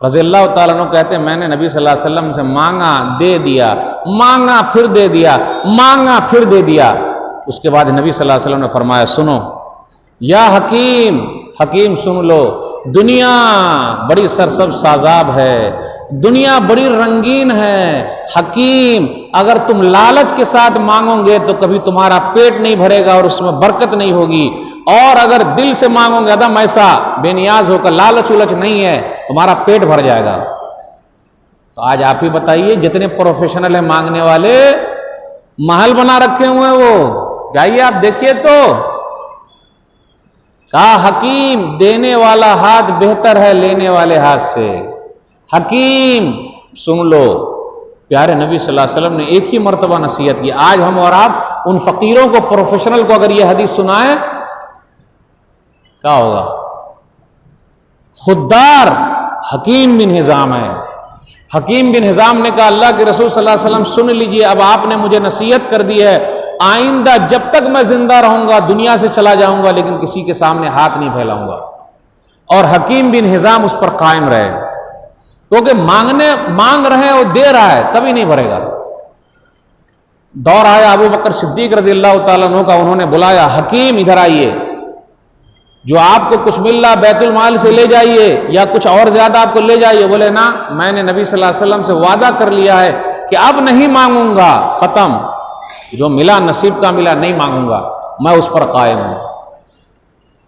रज़ियल्लाहु ताला अन्हु कहते हैं, मैंने नबी सल्लल्लाहु अलैहि वसल्लम से मांगा दे दिया, मांगा फिर दे दिया, मांगा फिर दे दिया। उसके बाद नबी सल्लल्लाहु अलैहि वसल्लम ने फरमाया, सुनो या हकीम, हकीम सुन लो, दुनिया बड़ी सरसब साजाब है, दुनिया बड़ी रंगीन है। हकीम, अगर तुम लालच के साथ मांगोगे तो कभी तुम्हारा पेट नहीं भरेगा और उसमें बरकत नहीं होगी, और अगर दिल से मांगोगे अदम ऐसा बेनियाज होकर, लालच उलच नहीं है, तुम्हारा पेट भर जाएगा। तो आज आप ही बताइए, जितने प्रोफेशनल है मांगने वाले, महल बना रखे हुए हैं वो, जाइए आप देखिए तो। कहा हकीम, देने वाला हाथ बेहतर है लेने वाले हाथ से। हकीम सुन लो, प्यारे नबी सल्लल्लाहु अलैहि वसल्लम ने एक ही मर्तबा नसीहत की। आज हम और आप उन फकीरों को, प्रोफेशनल को अगर ये हदीस सुनाए, क्या होगा? खुददार हकीम बिन हिज़ाम है। हकीम बिन हिज़ाम ने कहा, अल्लाह के रसूल सल्लल्लाहु अलैहि वसल्लम सुन लीजिए, अब आपने मुझे नसीहत कर दी है, आइंदा जब तक मैं जिंदा रहूंगा दुनिया से चला जाऊंगा, लेकिन किसी के सामने हाथ नहीं फैलाऊंगा। और हकीम बिन हिजाम उस पर कायम रहे, क्योंकि मांग रहे हैं, वो दे रहा है, कभी नहीं भरेगा। दौर आया अबू बकर सिद्दीक रजी अल्लाह तआला अन्हु का, उन्होंने बुलाया, हकीम इधर आइए, जो आपको कुछ मिल रहा बैतुल माल से ले जाइए या कुछ और ज्यादा आपको ले जाइए। बोले ना, मैंने नबी सल्लल्लाहु अलैहि वसल्लम से वादा कर लिया है कि अब नहीं मांगूंगा, खत्म, जो मिला नसीब का मिला, नहीं मांगूंगा, मैं उस पर कायम हूं।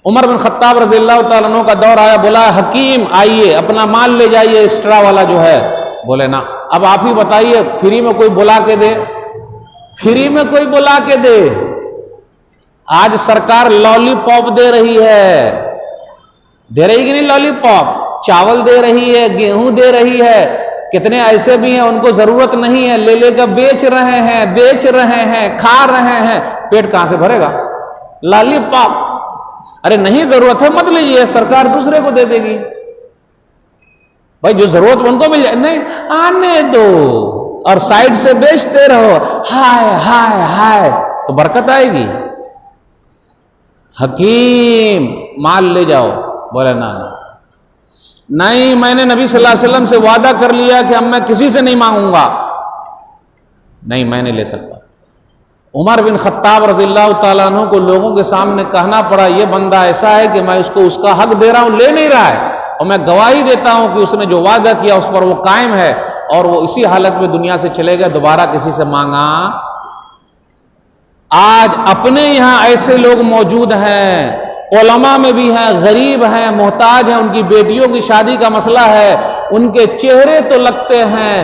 उमर बिन खत्ताब रजी अल्लाह तआला अन्हु का दौर आया, बोला हकीम आइए, अपना माल ले जाइए, एक्स्ट्रा वाला जो है। बोले ना, अब आप ही बताइए, फ्री में कोई बुला के दे, फ्री में कोई बुला के दे। आज सरकार लॉलीपॉप दे रही है, दे रही कि नहीं लॉलीपॉप? चावल दे रही है, गेहूं दे रही है। कितने ऐसे भी हैं उनको जरूरत नहीं है, ले लेकर बेच रहे हैं, खा रहे हैं, पेट कहां से भरेगा? लॉलीपॉप। अरे नहीं जरूरत है मत लीजिए, सरकार दूसरे को दे देगी। भाई जो जरूरत उनको मिल जाए, नहीं आने दो, और साइड से बेचते रहो, हाय हाय हाय, तो बरकत आएगी। हकीम माल ले जाओ। बोले ना नहीं, मैंने नबी सल्लल्लाहु अलैहि वसल्लम से वादा कर लिया कि अब मैं किसी से नहीं मांगूंगा, नहीं मैं नहीं ले सकता। उमर बिन खत्ताब रज़ियल्लाहु ताला अन्हु को लोगों के सामने कहना पड़ा, ये बंदा ऐसा है कि मैं उसको उसका हक दे रहा हूं, ले नहीं रहा है, और मैं गवाही देता हूं कि उसने जो वादा किया उस पर वो कायम है, और वो इसी हालत में दुनिया से चले गए, दोबारा किसी से मांगा। आज अपने यहां ऐसे लोग मौजूद हैं, उलमा में भी हैं, गरीब हैं, मोहताज हैं, उनकी बेटियों की शादी का मसला है, उनके चेहरे तो लगते हैं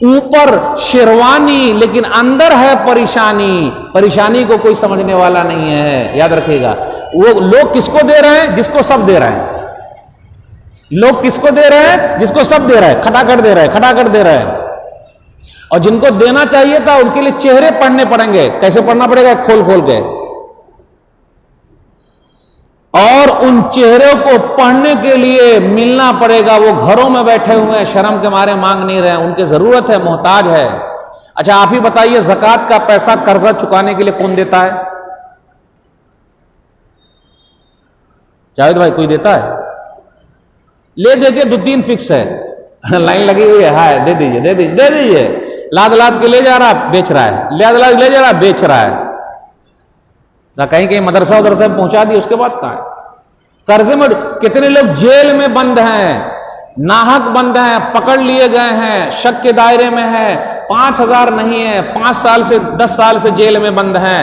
ऊपर शेरवानी, लेकिन अंदर है परेशानी। परेशानी को कोई समझने वाला नहीं है, याद रखिएगा। वो लोग किसको दे रहे हैं? जिसको सब दे रहे हैं। लोग किसको दे रहे हैं? जिसको सब दे रहे हैं, खटाखट दे रहे हैं, खटाखट दे रहे हैं। और जिनको देना चाहिए था उनके लिए चेहरे पढ़ने पड़ेंगे। कैसे पढ़ना पड़ेगा? खोल खोल के। और उन चेहरों को पढ़ने के लिए मिलना पड़ेगा, वो घरों में बैठे हुए हैं, शर्म के मारे मांग नहीं रहे हैं, उनकी जरूरत है, मोहताज है। अच्छा आप ही बताइए, ज़कात का पैसा कर्जा चुकाने के लिए कौन देता है? जावेद भाई कोई देता है? ले दे के 2-3 फिक्स है, लाइन लगी हुई है, हाय दे दीजिए दे दीजिए दे दीजिए, लाद लाद के ले जा रहा बेच रहा है, लाद लाद ले जा रहा बेच रहा है। कहीं कहीं मदरसा उदरसा में पहुंचा दी, उसके बाद कहां है? कर्जे में। कितने लोग जेल में बंद हैं, नाहक बंद हैं, पकड़ लिए गए हैं, शक के दायरे में है, 5,000 नहीं है, 5 साल से 10 साल से जेल में बंद हैं।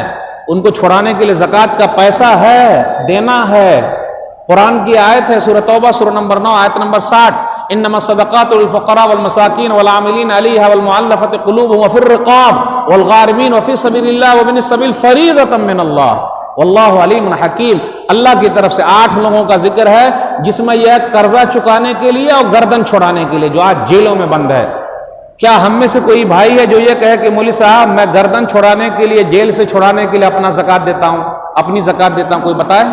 उनको छुड़ाने के लिए ज़कात का पैसा है, देना है। कुरान की आयत है, सूरह तौबा सूरह नंबर 9 आयत नंबर 60, इन्नमा सदक़ातु लिल फ़ुक़रा वल मसाकीन वल आमिलीन अलैहा वल मुअल्लफ़ति क़ुलूबुहुम व फ़िर रिक़ाब वल गारिमीन व फ़ी सबीलिल्लाह व बिनिस सबील फ़रीज़तम मिनल्लाह वल्लाहु अलीमुन हकीम। अल्लाह की तरफ से 8 लोगों का जिक्र है, जिसमें यह कर्जा चुकाने के लिए और गर्दन छुड़ाने के लिए, जो आज जेलों में बंद है। क्या हम में से कोई भाई है जो ये कहे कि मौलवी साहब मैं गर्दन छुड़ाने के लिए, जेल से छुड़ाने के लिए अपना ज़कात देता हूं, अपनी ज़कात देता हूं? कोई बताए?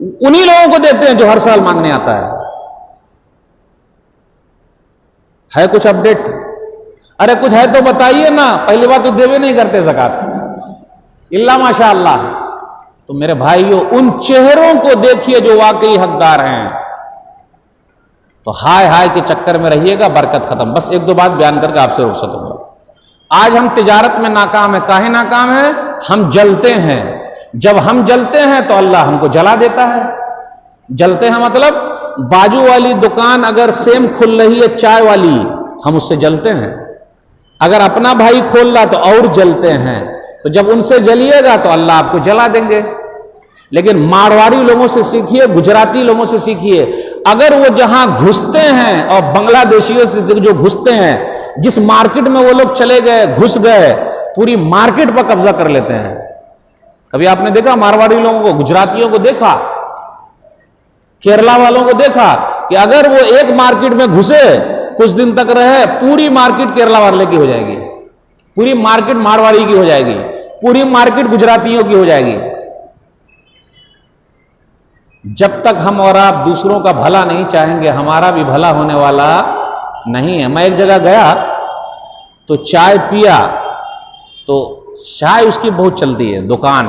उन्हीं लोगों को देते हैं जो हर साल मांगने आता है कुछ अपडेट? अरे कुछ है तो बताइए ना। पहली बात तो देवे नहीं करते ज़कात, इल्ला माशाअल्लाह। तो मेरे भाइयों, उन चेहरों को देखिए जो वाकई हकदार हैं। तो हाय हाय के चक्कर में रहिएगा, बरकत खत्म। बस 1-2 बात बयान करके आपसे रोक सकूंगा। आज हम तिजारत में नाकाम है। काहे नाकाम है? हम जलते हैं। जब हम जलते हैं तो अल्लाह हमको जला देता है। जलते हैं मतलब बाजू वाली दुकान अगर सेम खुल रही है चाय वाली, हम उससे जलते हैं। अगर अपना भाई खोल रहा तो और जलते हैं। तो जब उनसे जलिएगा तो अल्लाह आपको जला देंगे। लेकिन मारवाड़ी लोगों से सीखिए, गुजराती लोगों से सीखिए। अगर वो जहां घुसते हैं, और बांग्लादेशियों से जो घुसते हैं, जिस मार्केट में वो लोग चले गए, घुस गए, पूरी मार्केट पर कब्जा कर लेते हैं। कभी आपने देखा मारवाड़ी लोगों को, गुजरातियों को देखा, केरला वालों को देखा कि अगर वो एक मार्केट में घुसे, कुछ दिन तक रहे, पूरी मार्केट केरला वाले की हो जाएगी, पूरी मार्केट मारवाड़ी की हो जाएगी, पूरी मार्केट गुजरातियों की हो जाएगी। जब तक हम और आप दूसरों का भला नहीं चाहेंगे, हमारा भी भला होने वाला नहीं है। मैं एक जगह गया तो चाय पिया, तो चाय उसकी बहुत चलती है दुकान।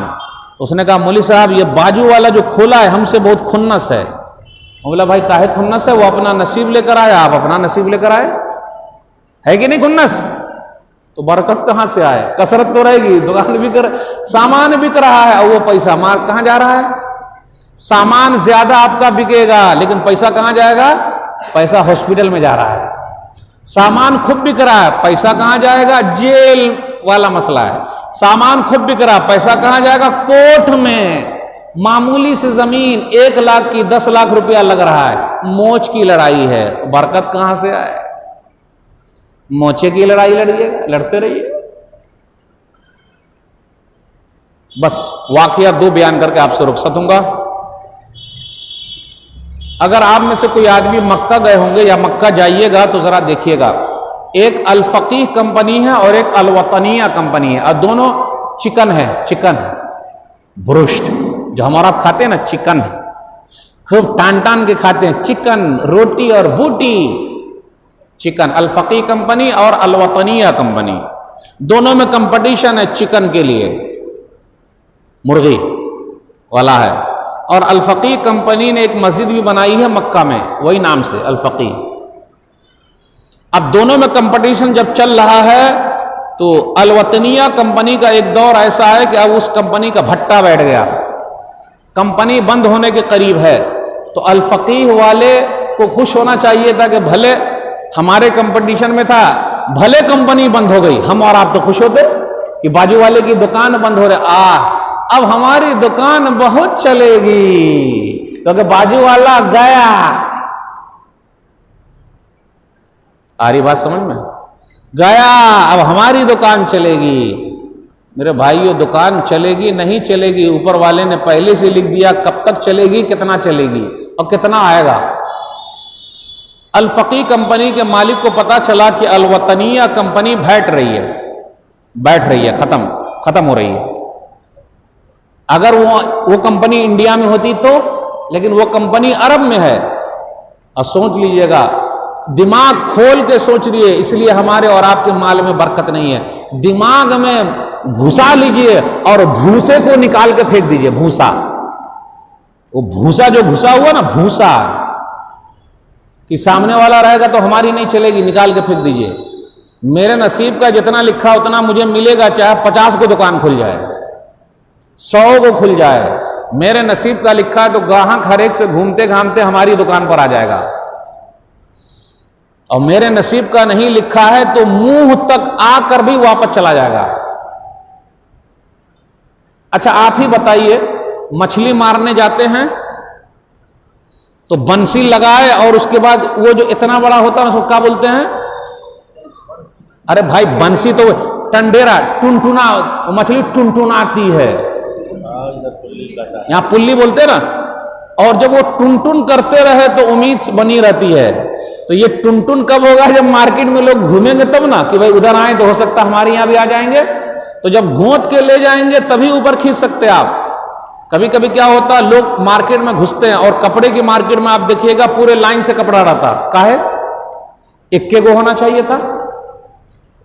तो उसने कहा मौलवी साहब ये बाजू वाला जो खोला है हमसे बहुत खुन्नस है। बोला भाई काहे खुन्नस है, वो अपना नसीब लेकर आया, आप अपना नसीब लेकर आए, है कि नहीं खुन्नस? तो बरकत कहां से आए? कसरत तो रहेगी, दुकान भी कर, सामान बिक रहा है और वो पैसा मार कहां जा रहा है? सामान ज्यादा आपका बिकेगा लेकिन पैसा कहां जाएगा? पैसा हॉस्पिटल में जा रहा है। सामान खूब बिक रहा है, पैसा कहां जाएगा? जेल वाला मसला है। सामान खूब बिक रहा, पैसा कहां जाएगा? कोर्ट में। मामूली से जमीन 1 लाख की 10 लाख रुपया लग रहा है, मोच की लड़ाई है, बरकत कहां से आए? मोचे की लड़ाई लड़िएगा, लड़ते रहिए। बस वाकया 2 बयान करके आपसे रुखसत दूंगा। अगर आप में से कोई आदमी मक्का गए होंगे या मक्का जाइएगा तो जरा देखिएगा, एक अल फकीह कंपनी है और एक अल वतनिया कंपनी है, और दोनों चिकन है, चिकन ब्रोस्ट जो हमारा आप खाते हैं ना, चिकन खूब टान टान के खाते हैं, चिकन रोटी और बूटी। चिकन अल फकीह कंपनी और अल वतनिया कंपनी, दोनों में कंपटीशन है चिकन के लिए, मुर्गी वाला है। और अल फकीह कंपनी ने एक मस्जिद भी बनाई है मक्का में, वही नाम से अल फकीह। अब दोनों में कंपटीशन जब चल रहा है तो अल वतनिया कंपनी का एक दौर ऐसा है कि अब उस कंपनी का भट्टा बैठ गया, कंपनी बंद होने के करीब है। तो अल फकीह वाले को खुश होना चाहिए था कि भले हमारे कंपटीशन में था, भले कंपनी बंद हो गई, हम और आप तो खुश होते कि बाजू वाले की दुकान बंद हो रही, अब हमारी दुकान बहुत चलेगी क्योंकि बाजू वाला गया। आ रही बात समझ में? गया, अब हमारी दुकान चलेगी। मेरे भाइयों दुकान चलेगी नहीं चलेगी, ऊपर वाले ने पहले से लिख दिया कब तक चलेगी, कितना चलेगी और कितना आएगा। अल फकीह कंपनी के मालिक को पता चला कि अल वतनिया कंपनी बैठ रही है, खत्म हो रही है। अगर वो कंपनी इंडिया में होती तो, लेकिन वो कंपनी अरब में है। और सोच लीजिएगा, दिमाग खोल के सोच लिए, इसलिए हमारे और आपके माल में बरकत नहीं है। दिमाग में घुसा लीजिए और भूसे को निकाल के फेंक दीजिए, भूसा, वो भूसा जो घुसा हुआ ना, भूसा कि सामने वाला रहेगा तो हमारी नहीं चलेगी, निकाल के फेंक दीजिए। मेरे नसीब का जितना लिखा उतना मुझे मिलेगा, चाहे 50 को दुकान खुल जाए, 100 को खुल जाए। मेरे नसीब का लिखा है तो ग्राहक हर एक से घूमते घामते हमारी दुकान पर आ जाएगा, और मेरे नसीब का नहीं लिखा है तो मुंह तक आकर भी वापस चला जाएगा। अच्छा आप ही बताइए, मछली मारने जाते हैं तो बंसी लगाए और उसके बाद वो जो इतना बड़ा होता है उसको क्या बोलते हैं? अरे भाई बंसी तो टंडेरा, टुनटुना, मछली टुनटुनाती है, यहां पुल्ली बोलते हैं ना। और जब वो टुनटुन करते रहे तो उम्मीद बनी रहती है। तो ये टुनटुन कब होगा? जब मार्केट में लोग घूमेंगे तब ना, कि भाई उधर आए तो हो सकता हमारे यहां भी आ जाएंगे। तो जब गोंद के ले जाएंगे तभी ऊपर खींच सकते आप। कभी कभी क्या होता है, लोग मार्केट में घुसते हैं और कपड़े की मार्केट में आप देखिएगा पूरे लाइन से कपड़ा रहता, काहे? इक्के को होना चाहिए था।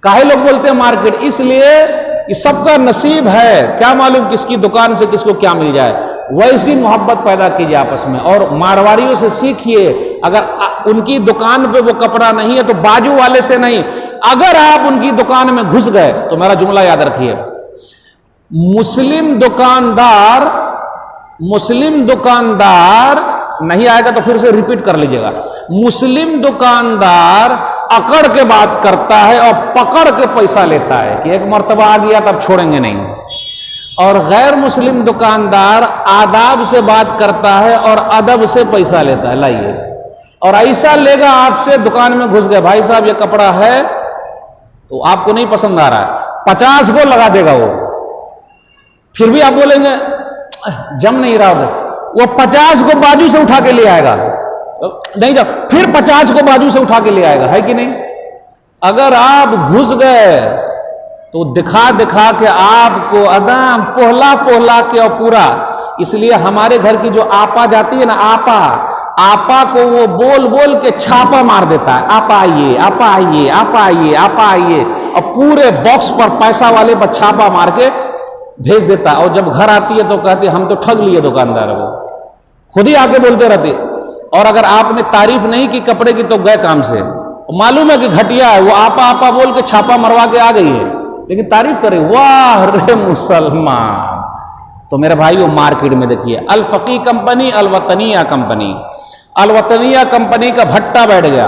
काहे लोग बोलते हैं मार्केट? इसलिए कि सबका नसीब है, क्या मालूम किसकी दुकान से किसको क्या मिल जाए। वैसी मोहब्बत पैदा कीजिए आपस में, और मारवाड़ियों से सीखिए। अगर उनकी दुकान पे वो कपड़ा नहीं है तो बाजू वाले से नहीं, अगर आप उनकी दुकान में घुस गए तो मेरा जुमला याद रखिए, मुस्लिम दुकानदार नहीं आएगा तो फिर से रिपीट कर लीजिएगा। मुस्लिम दुकानदार अकड़ के बात करता है और पकड़ के पैसा लेता है कि एक मर्तबा आ गया तब छोड़ेंगे नहीं। और गैर मुस्लिम दुकानदार आदाब से बात करता है और अदब से पैसा लेता है। लाइए, और ऐसा लेगा आपसे, दुकान में घुस गए, भाई साहब ये कपड़ा है, तो आपको नहीं पसंद आ रहा है, 50 को लगा देगा वो। फिर भी आप बोलेंगे जम नहीं रहा, वो 50 को बाजू से उठा के ले आएगा, नहीं जाओ, फिर 50 को बाजू से उठा के ले आएगा, है कि नहीं? अगर आप घुस गए तो दिखा दिखा के आपको एकदम पोहला पोहला के और पूरा। इसलिए हमारे घर की जो आपा जाती है ना, आपा को वो बोल बोल के छापा मार देता है, आप आइए, आप आइए, आप आइए, आप आइए, और पूरे बॉक्स पर पैसा वाले पर छापा मार के भेज देता है। और जब घर आती है तो कहती है हम तो ठग लिए दुकानदार को, खुद ही आके बोलते रहते। और अगर आपने तारीफ नहीं की कपड़े की तो गए काम से, मालूम है कि घटिया है, वो आपा आपा बोल के छापा मरवा के आ गई है, लेकिन तारीफ करे, वाह रे मुसलमान। तो मेरे भाइयों मार्केट में देखिए, अल फकी कंपनी, अल वतनिया कंपनी, अल वतनिया कंपनी का भट्टा बैठ गया।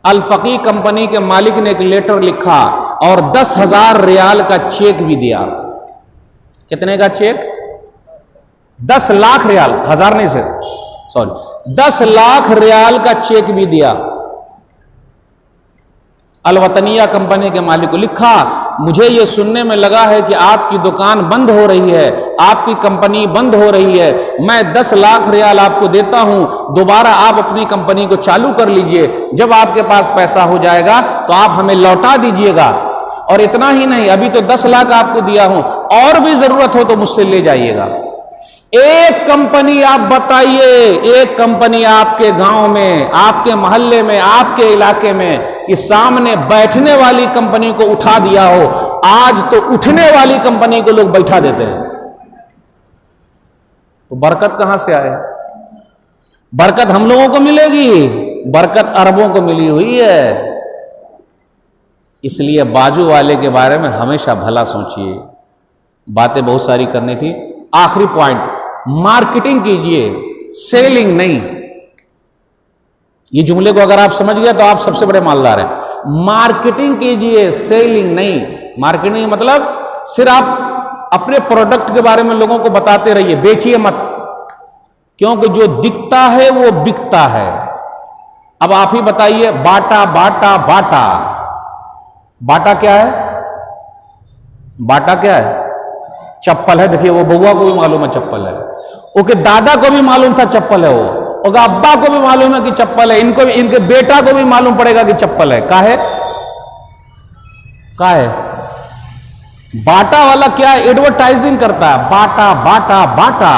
अल फकी कंपनी के मालिक ने एक लेटर लिखा और 10,000 रियाल का चेक भी दिया। कितने का चेक? 10 लाख रियाल, हजार नहीं से, सॉरी, 10 लाख रियाल का चेक भी दिया। अलवतनिया कंपनी के मालिक को लिखा, मुझे यह सुनने में लगा है कि आपकी दुकान बंद हो रही है, आपकी कंपनी बंद हो रही है, मैं 10 लाख रियाल आपको देता हूं, दोबारा आप अपनी कंपनी को चालू कर लीजिए, जब आपके पास पैसा हो जाएगा तो आप हमें लौटा दीजिएगा। और इतना ही नहीं, अभी तो 10 लाख आपको दिया हूं, और भी जरूरत हो तो मुझसे ले जाइएगा। एक कंपनी आप बताइए, एक कंपनी आपके गांव में, आपके मोहल्ले में, आपके इलाके में कि सामने बैठने वाली कंपनी को उठा दिया हो। आज तो उठने वाली कंपनी को लोग बैठा देते हैं। तो बरकत कहां से आए? बरकत हम लोगों को मिलेगी, बरकत अरबों को मिली हुई है। इसलिए बाजू वाले के बारे में हमेशा भला सोचिए। बातें बहुत सारी करनी थी, आखिरी पॉइंट, मार्केटिंग कीजिए, सेलिंग नहीं। ये जुमले को अगर आप समझ गए तो आप सबसे बड़े मालदार हैं। मार्केटिंग कीजिए, सेलिंग नहीं। मार्केटिंग मतलब सिर्फ आप अपने प्रोडक्ट के बारे में लोगों को बताते रहिए, बेचिए मत, क्योंकि जो दिखता है वो बिकता है। अब आप ही बताइए, बाटा बाटा बाटा, बाटा क्या है? बाटा क्या है? चप्पल है। देखिए वो बउआ को भी मालूम है चप्पल है, ओके, दादा को भी मालूम था चप्पल है वो, और अब्बा को भी मालूम है कि चप्पल है, इनको भी, इनके बेटा को भी मालूम पड़ेगा कि चप्पल है। काहे? काहे? बाटा वाला क्या एडवर्टाइजिंग करता है, बाटा बाटा बाटा।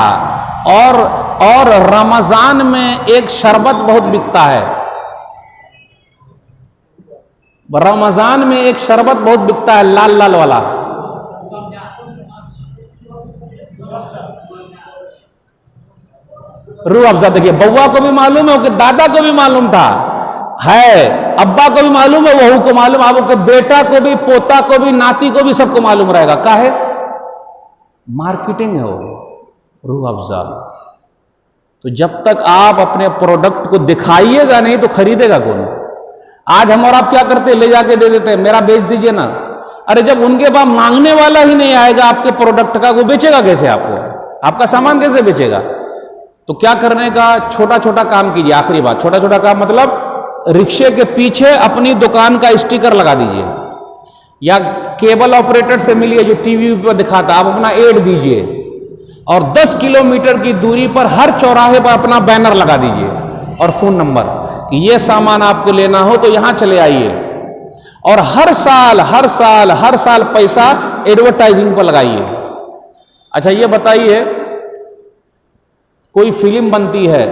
और रमजान में एक शरबत बहुत बिकता है, रमजान में एक शरबत बहुत बिकता है, लाल लाल वाला, रूह अफ़ज़ा। देखिए बउआ को भी मालूम है, दादा को भी मालूम था, है अब्बा को भी मालूम है, वहू को मालूम, अब के बेटा को भी, पोता को भी, नाती को भी, सबको मालूम रहेगा। काहे? मार्केटिंग है वो, रूह अफ़ज़ा। तो जब तक आप अपने प्रोडक्ट को दिखाइएगा नहीं तो खरीदेगा कौन? आज हम और आप क्या करते हैं, ले जाके दे देते हैं, मेरा बेच दीजिए ना। अरे जब उनके पास मांगने वाला ही नहीं आएगा आपके प्रोडक्ट का, वो बेचेगा कैसे आपको? आपका सामान कैसे बेचेगा? तो क्या करने का, छोटा छोटा काम कीजिए। आखिरी बात, छोटा छोटा काम मतलब रिक्शे के पीछे अपनी दुकान का स्टिकर लगा दीजिए, या केबल ऑपरेटर से मिलिए जो टीवी पर दिखाता, आप अपना एड दीजिए, और 10 किलोमीटर की दूरी पर हर चौराहे पर अपना बैनर लगा दीजिए और फोन नंबर कि ये सामान आपको लेना हो तो यहां चले आइए। और हर साल हर साल हर साल पैसा एडवर्टाइजिंग पर लगाइए। अच्छा ये बताइए, कोई फिल्म बनती है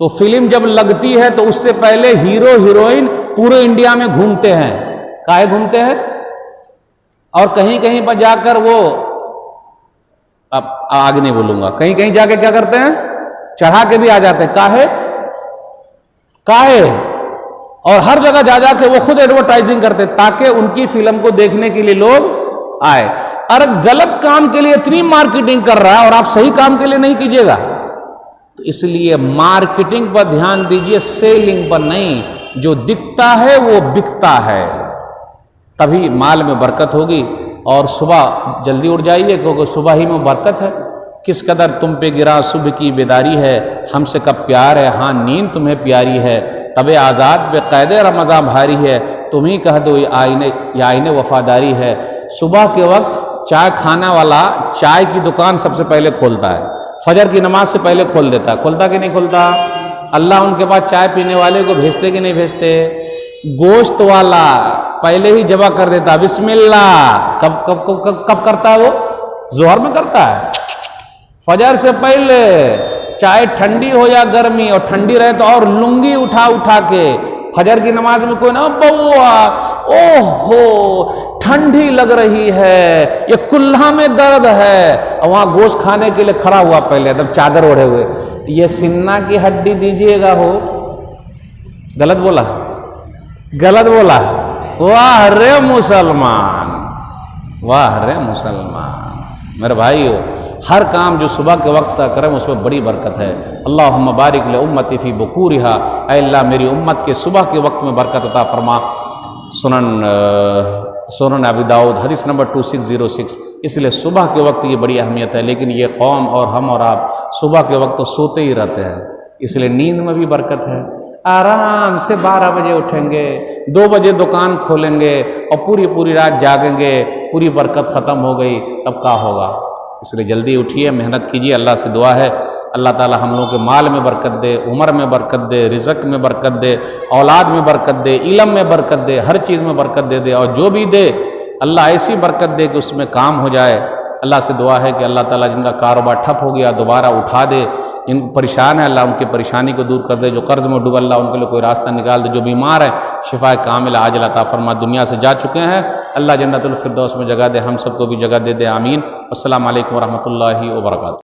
तो फिल्म जब लगती है तो उससे पहले हीरो हीरोइन पूरे इंडिया में घूमते हैं। काहे घूमते हैं? और कहीं कहीं पर जाकर वो, अब आगे नहीं बोलूंगा, कहीं कहीं जाके क्या करते हैं, चढ़ा के भी आ जाते हैं। काहे? काहे? और हर जगह जा जाके वो खुद एडवर्टाइजिंग करते ताकि उनकी फिल्म को देखने के लिए लोग आए। अरे गलत काम के लिए इतनी मार्केटिंग कर रहा है और आप सही काम के लिए नहीं कीजिएगा। तो इसलिए मार्केटिंग पर ध्यान दीजिए, सेलिंग पर नहीं। जो दिखता है वो बिकता है, तभी माल में बरकत होगी। और सुबह जल्दी उठ जाइए, क्योंकि सुबह ही में बरकत है। किस कदर तुम पे गिरा सुबह की बेदारी है, हमसे कब प्यार है, हाँ नींद तुम्हें प्यारी है, तबे आज़ाद पे क़ैदे रमज़ां भारी है, तुम ही कह दो ये आईने वफादारी है। सुबह के वक्त चाय खाने वाला चाय की दुकान सबसे पहले खोलता है, फजर की नमाज से पहले खोल देता है। खोलता कि नहीं खोलता? अल्लाह उनके पास चाय पीने वाले को भेजते कि नहीं भेजते? गोश्त वाला पहले ही जबा कर देता, बिस्मिल्लाह। कब कब कब कब, कब करता है वो? जोहर में करता है, फजर से पहले। चाहे ठंडी हो या गर्मी, और ठंडी रहे तो और लुंगी उठा उठा के फजर की नमाज में कोई ना बउआ ओहो ठंडी लग रही है, ये कुल्हा में दर्द है, और वहां गोश्त खाने के लिए खड़ा हुआ पहले तब चादर ओढ़े हुए, ये सिन्ना की हड्डी दीजिएगा हो। गलत बोला, गलत बोला। वाह रे मुसलमान, वाह रे मुसलमान। मेरे भाइयों, हर काम जो सुबह के वक्त करें उसमें बड़ी बरकत है। अल्लाहुम्मा बारिक ले उम्मती फी बुकूरिहा, ऐ अल्लाह मेरी उम्मत के सुबह के वक्त में बरकत अता फरमा। सुनन अबी दाऊद हदीस नंबर 2606। इसलिए सुबह के वक्त ये बड़ी अहमियत है, लेकिन ये कौम और हम और आप सुबह के वक्त तो सोते ही रहते हैं, इसलिए नींद में भी बरकत है। आराम से 12 बजे उठेंगे, 2 बजे दुकान खोलेंगे और पूरी पूरी रात जागेंगे, पूरी बरकत ख़त्म हो गई, तब क्या होगा। इसलिए जल्दी उठिए, मेहनत कीजिए। अल्लाह से दुआ है अल्लाह ताला हम लोगों के माल में बरकत दे, उम्र में बरकत दे, रिज़्क़ में बरकत दे, औलाद में बरकत दे, इल्म में बरकत दे, हर चीज़ में बरकत दे दे। और जो भी दे अल्लाह ऐसी बरकत दे कि उसमें काम हो जाए। अल्लाह से दुआ है कि अल्लाह ताला जिनका कारोबार ठप हो गया दोबारा उठा दे, इन परेशान है अल्लाह उनकी परेशानी को दूर कर दे, जो कर्ज़ में डूबा अल्लाह उनके लिए कोई रास्ता निकाल दे, जो बीमार है शिफा कामिल आजिल अता फरमा। दुनिया से जा चुके हैं अल्लाह जन्नतुल फिरदौस में जगह दे, हम सबको भी जगह दे दे, आमीन। अस्सलामु अलैकुम व रहमतुल्लाहि व बरकातुहू।